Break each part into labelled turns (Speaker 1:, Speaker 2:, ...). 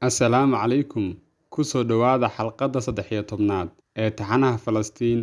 Speaker 1: Assalaamu calaykum. Ku soo dhawaada xalqadda 13aad ee taxanaha Falastiin.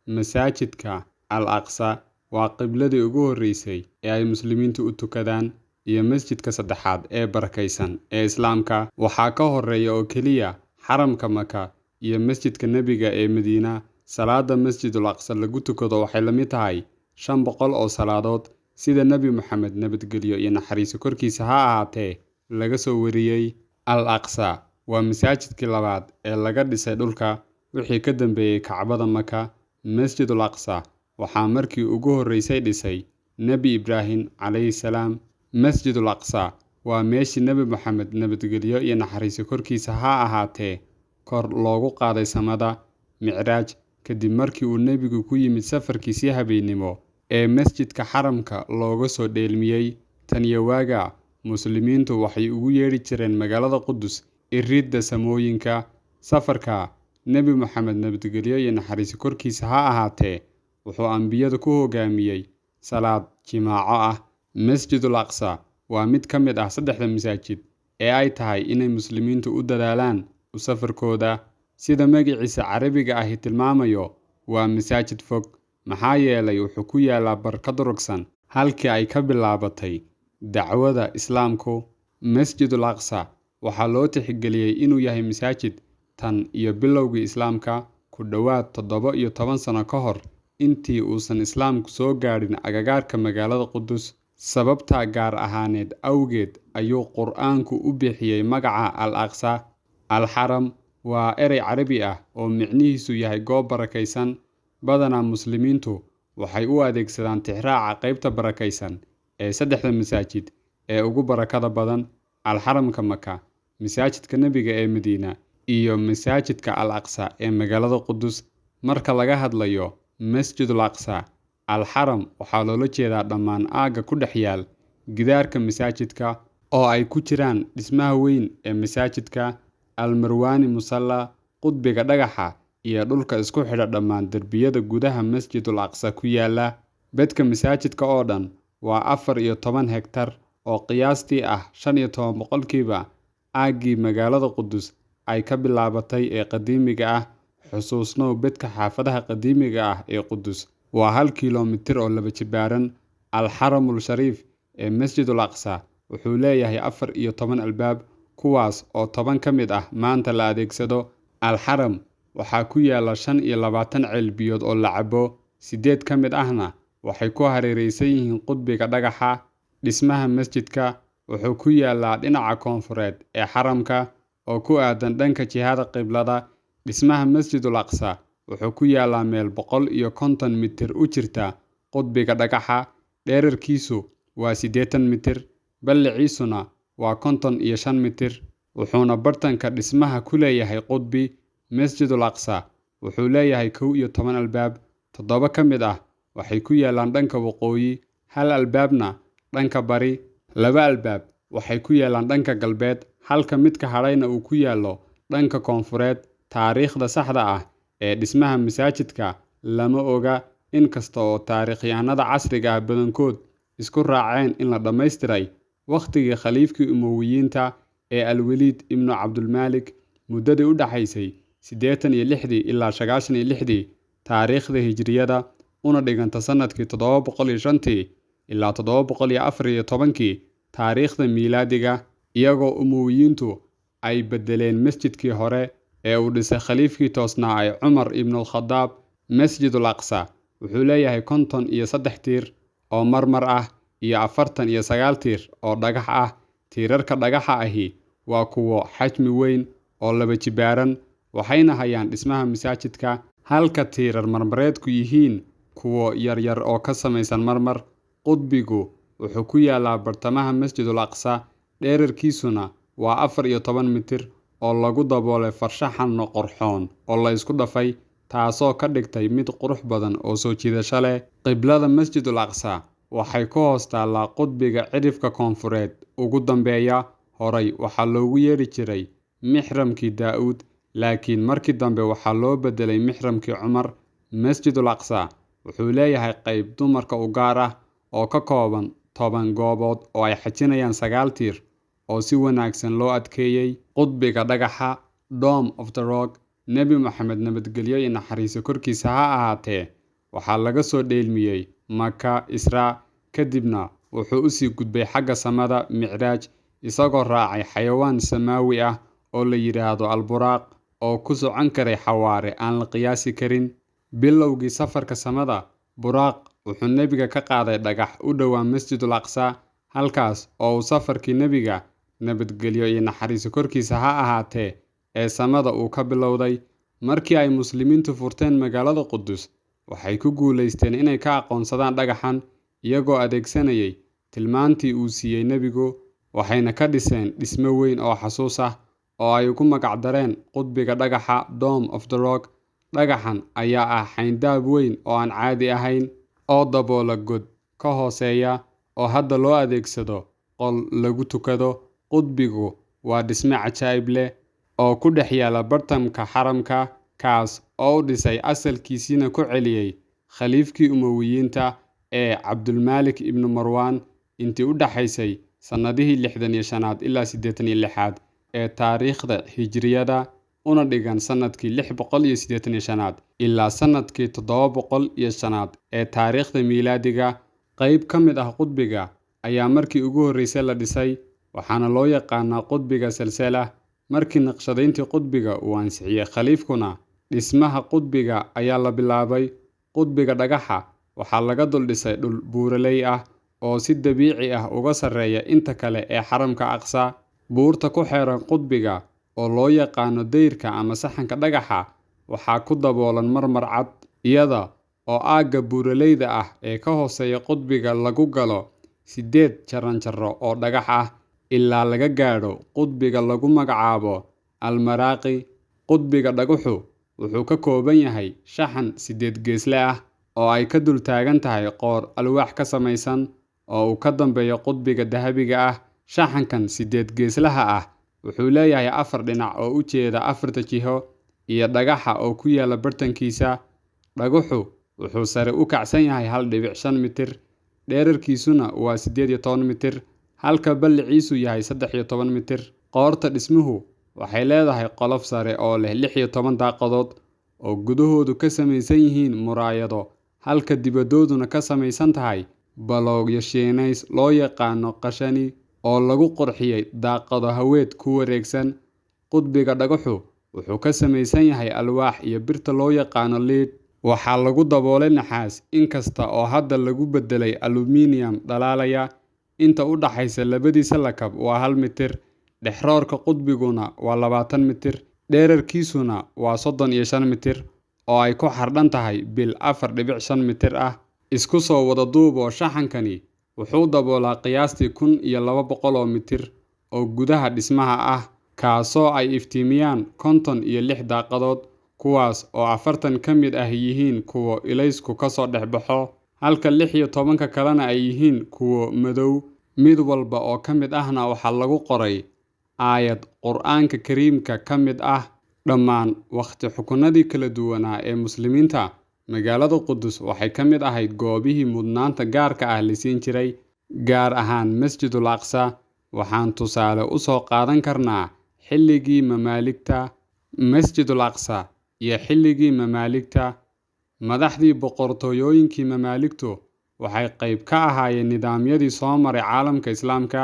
Speaker 1: Masaajidka Al-Aqsa waa qibladii ugu horreysay ee ay muslimiintu u tukadaan, iyo masjidka saddexaad ee barakaysan ee Islaamka. Waxaa ka horreeya oo keliya xaramka Maka iyo masjidka Nebiga ee Madiina. Salaada Masjidul Aqsa lagu tukado waxay la mid tahay 500 oo salaadood, sida Nebi Maxamed nabadgelyo iyo naxariis korkiisa ha ahaatee laga soo wariyay. Al-Aqsa waa masaajidkii labaad ee laga dhisay dhulka wixii ka dambeeyay Kacbada Maka. Masjidul Aqsa waxaa markii ugu horreysay dhisay Nebi Ibraahim calayhi salaam. Masjidul Aqsa waa meeshii Nebi Maxamed nabadgelyo iyo naxariis korkiisa ha ahaatee kor loogu qaaday samada Micraaj, kadib markii uu Nebigu ku yimid safarkiisii habeenimo ee masjidka xaramka looga soo dheelmiyay. Tan iyo waaga, muslimiintu waxay ugu yeedhi jireen magaalada Qudus iridda samooyinka. Safarka Nebi Maxamed nabadgelyo iyo naxariis korkiisa ha ahaatee wuxuu ambiyada ku hogaamiyay salaad jimaaco ah. Masjidul Aqsa waa mid ka mid ah 3 masaajid ee ay tahay inay muslimiintu u dadaalaan u safarkooda. Sida magaciisa Carabiga ahi tilmaamayo, waa masaajid fog, maxaa yeelay wuxuu ku yaalaa barkad rogsan halkii ay ka bilaabatay dacwada Islaamku. Masjidul Aqsa waxaa loo tixgeliyay inuu yahay masaajid tan iyo bilowgii Islaamka ku dhowaad 17 sano ka hor, intii uusan Islaamku soo gaadhin agagaarka magaalada Qudus. Sababta gaar ahaaneed awgeed ayuu Qur'aanku u bixiyay magaca Al-Aqsa. Al-Xaram waa erey Carabi ah oo micnihiisu yahay goob barakaysan. Badanaa muslimiintu waxay u adeegsadaan tixraaca qaybta barakaysan ee 3 masaajid ee ugu barakada badan: Al-Xaramka Maka, masaajidka Nebiga ee Madiina, iyo masaajidka Al-Aqsa ee magaalada Qudus. Marka laga hadlayo Masjidul Aqsa, Al-Xaram waxaa loola jeedaa dhammaan aagga ku dhex yaal gidaarka masaajidka, oo ay ku jiraan dhismaha weyn ee masaajidka, Al-Marwaani Musalla, qudbiga dhagaxa, iyo dhulka isku xidha dhammaan derbiyada gudaha Masjidul Aqsa ku yaala. Bedka masaajidka oo dhan waa 14 hektar, oo qiyaastii ah 15 boqolkiiba aaggii magaalada Qudus ay ka bilaabatay ee qadiimiga ah. Xusuusnow, bedka xaafadaha qadiimiga ah ee Qudus waa 1 kiiloomitir oo laba jibaaran. Al-Xaramul Shariif ee Masjidul Aqsa wuxuu leeyahay 14 albaab, kuwaas oo 10 ka mid ah maanta la adeegsado. Al-Xaram waxaa ku yaala 25 ceel biyood oo la cabo, 8 ka mid ahna waxay ku hareeraysan yihiin qudbiga dhagaxa. Dhismaha masjidka wuxuu ku yaalaa dhinaca koonfureed ee xaramka, oo ku aadan dhanka jihada qiblada. Dhismaha Masjidul Aqsa wuxuu ku yaalaa meel 150 mitir u jirta qudbiga dhagaxa. Dhererkiisu waa 80 mitir, balliciisuna waa 55 mitir, wuxuuna bartanka dhismaha ku leeyahay qudbi. Masjidul Aqsa wuxuu leeyahay 11 albaab, 7 ka mid ah waxay ku yaalaan dhanka waqooyi, 1 albaabna dhanka bari, 2 albaab waxay ku yaalaan dhanka galbeed, halka midka hadhayna uu ku yaalo dhanka koonfureed. Taariikhda saxda ah ee dhismaha masaajidka lama oga, inkasta oo taariikhyahanada casriga ah badankood isku raaceen in la dhammaystiray wakhtigii khaliifkii Umayyadeed ee Al-Waliid ibnu Cabdulmaalik, muddadii u dhaxaysay 86 ilaa 96 taariikhda hijriyada, una dhiganta sanadkii 705 ilaa 714 taariikhda miilaadiga. Iyagoo Umayyadeedku ay bedeleen masjidkii hore ee uu dhisay khaliifkii toosnaa ee Cumar ibn al-Khattab. Masjidul Aqsa wuxuu leeyahay 53 tiir oo marmar ah iyo 49 tiir oo dhagax ah. Tiirarka dhagaxa ahi waa kuwo xajmi weyn oo laba jibaaran, waxayna hayaan dhismaha masaajidka, halka tiirar marmareedku yihiin kuwo yaryar oo ka samaysan marmar. Qudbigu wuxuu ku yaalaa bartamaha Masjidul Aqsa, dhererkiisuna waa 14 mitir, oo lagu daboolay farshaxan qurxoon oo la isku dhafay, taasoo ka dhigtay mid qurux badan oo soo jiidasho leh. Qiblada Masjidul Aqsa waxay ku hoos taallaa qudbiga cidhifka koonfureed ugu dambeeya. Horay waxaa loogu yeedhi jiray Mixramkii Daa'uud, laakiin markii dambe waxaa loo bedelay Mixramkii Cumar. Masjidul Aqsa wuxuu leeyahay qayb dumarka u gaar ah oo ka kooban 10 goobood oo ay xajinayaan 9 tiir oo si wanaagsan loo adkeeyay. Qudbiga dhagaxa Dome of the Rock, Nebi Moxamed nabadgelyo iyo naxariiso korkiisa ha ahaatee, waxaa laga soo dheelmiyay Maka Israa, kadibna wuxuu u sii gudbay xagga samada Micraaj isagoo raacay xayawaan samaawi ah oo la yiraahdo Alburaaq oo ku socon karay xawaare aan la qiyaasi karin. Bilowgii safarka samada, Buraaq wuxuu nebiga ka qaaday dhagax u dhowaa Masjidul Aqsa, halkaas oo uu safarkii nebiga nabadgelyo iyo naxariiso korkiisa ha ahaatee ee samada uu ka bilowday. Markii ay muslimiintu furteen magaalada Qudus, waxay ku guuleysteen inay ka aqoonsadaan dhagaxan iyagoo adeegsanayay tilmaantii uu siiyey nebigu, waxayna ka dhiseen dhismo weyn oo xasuus ah oo ay ugu magac dareen Qudbiga dhagaxa Dome of the Rock. Dhagaxan ayaa ah xayndaab weyn oo aan caadi ahayn oo daboola god ka hooseeya oo hadda loo adeegsado qol lagu tukado. Qudbigu waa dhisme cajaa'ib leh oo ku dhex yaala bartamka xaramka, kaas oo u dhisay asalkiisina ku celiyay khaliifkii Umayyadeed ee Cabdulmaalik ibn Marwaan intii u dhaxaysay sanadihii 65 ilaa 86 ee taariikhda Hijriyada, una dhigan sanadkii 685 ilaa sanadkii 705 ee taariikhda miilaadiga. Qayb ka mid ah qudbiga ayaa markii ugu horreysay la dhisay, waxaana loo yaqaanaa qudbiga silsila. Markii naqshadayntii qudbiga uu ansixiyay khaliifkuna, dhismaha qudbiga ayaa la bilaabay. Qudbiga dhagaxa waxaa laga dul dhisay dhul buuraley ah oo si dabiici ah uga sarreeya inta kale ee xaramka Aqsa. Buurta ku xeeran qudbiga oo loo yaqaano dayrka ama saxanka dhagaxa waxaa ku daboolan marmar cad, iyada oo aagga buuraleyda ah ee ka hooseeya qudbiga lagu galo 8 jaranjaro oo dhagax ah ilaa laga gaadho qudbiga lagu magacaabo Almaraaqi. Qudbiga dhagaxu wuxuu ka kooban yahay shaxan 8 geesle ah oo ay ka dul taagan tahay qoor alwaax ka samaysan oo uu ka dambeeyo qudbiga dahabiga ah. Shaxankan 8 geeslaha ah wuxuu leeyahay 4 dhinac oo u jeeda 4 jiho iyo dhagaxa oo ku yaala bartankiisa. Dhagaxu wuxuu sare u kacsan yahay 1.5 mitir, dhererkiisuna waa 18 mitir, halka balliciisu yahay 13 mitir. Qoorta dhismuhu waxay leedahay qolof sare oo leh 16 daaqadood oo gudahoodu ka samaysan yihiin muraayado, halka dibadooduna ka samaysan tahay baloogyo shiinays loo yaqaano qashani oo lagu qurxiyay daaqado haweed ku wareegsan. Qudbiga dhagaxu wuxuu ka samaysan yahay alwaax iyo birta loo yaqaano lead. Waxaa lagu daboolay naxaas, inkasta oo hadda lagu bedelay aluminium dhalaalaya. Inta u dhaxaysa labadiisa lakab waa 1 mitir, dhexroorka qudbiguna waa 20 mitir, dhererkiisuna waa 35 mitir oo ay ku xardhan tahay bil 4.5 mitir ah. Isku soo wada duub oo shaxankani wuxuu daboolaa qiyaastii 1200 mitir oo gudaha dhismaha ah, kaasoo ay iftiimiyaan 56 daaqadood, kuwaas oo 40 ka mid ah yihiin kuwo ilaysku ka soo dhex baxo, halka 16 kalena ay yihiin kuwo madow. Mid walba oo ka mid ahna waxaa lagu qoray aayad Qur'aanka Kariimka ka mid ah. Dhammaan waqti xukunadii kala duwanaa ee muslimiinta, magaalada Qudus waxay ka mid ahayd goobihii mudnaanta gaarka ah la siin jiray, gaar ahaan Masjidul Aqsa. Waxaan tusaale u soo qaadan karnaa xilligii mamaaligta. Masjidul Aqsa iyo xilligii mamaaligta, madaxdii boqortooyooyinkii mamaaligtu waxay qayb ka ahaayeen nidaamyadii soo maray caalamka Islaamka.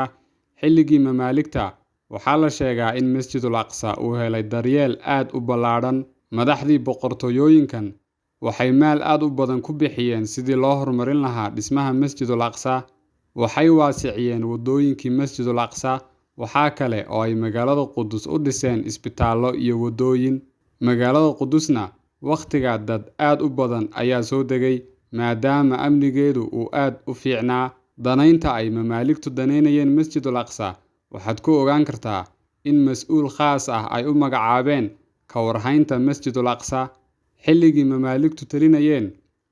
Speaker 1: Xilligii mamaaligta waxaa la sheegaa in Masjidul Aqsa uu helay daryeel aad u ballaadhan. Madaxdii boqortooyooyinkan waxay maal aad u badan ku bixiyeen sidii loo horumarin lahaa dhismaha Masjidul Aqsa. Waxay waasiciyeen wadooyinkii Masjidul Aqsa. Waxaa kale oo ay magaalada Qudus u dhiseen isbitaallo iyo wadooyin. Magaalada Qudusna waqtigaa dad aad u badan ayaa soo degay, maadaama amnigeedu uu aad u fiicnaa. Danaynta ay mamaaligtu danaynayeen Masjidul Aqsa waxaad ku ogaan kartaa in mas'uul khaas ah ay u magacaabeen ka warhaynta Masjidul Aqsa. Xilligii mamaaligtu talinayeen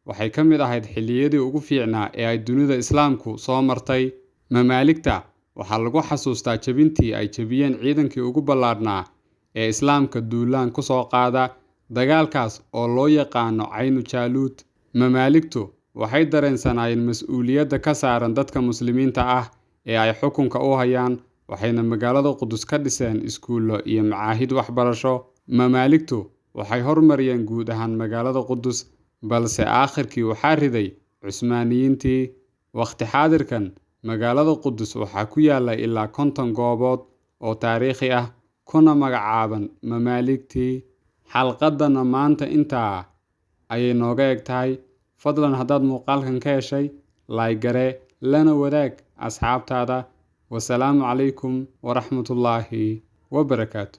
Speaker 1: waxay ka mid ahayd xilliyadii ugu fiicnaa ee ay dunida Islaamku soo martay. Mamaaligta waxaa lagu xasuustaa jabintii ay jabiyeen ciidankii ugu ballaadhnaa ee Islaamka duulaan ku soo qaada, dagaalkaas oo loo yaqaano Caynu Jaaluud. Mamaaligtu waxay dareensanaayeen mas'uuliyadda ka saaran dadka muslimiinta ah ee ay xukunka u hayaan, waxayna magaalada Qudus ka dhiseen iskuulo iyo macaahid waxbarasho. Mamaaligtu waxay hormariyeen guud ahaan magaalada Qudus, balse aakhirkii waxaa riday Cusmaaniyiintii. Waqti xaadirkan, magaalada Qudus waxaa ku yaalla ilaa 50 goobood oo taariikhi ah, kuna magacaaban mamaaligtii. Xalqadana maanta intaa ayay nooga eg tahay. Fadlan haddaad muuqaalkan ka heshay, like garee, lana wadaag asxaabtaada. Wasalaamu calaykum waraxmatullaahi wabarakaatu.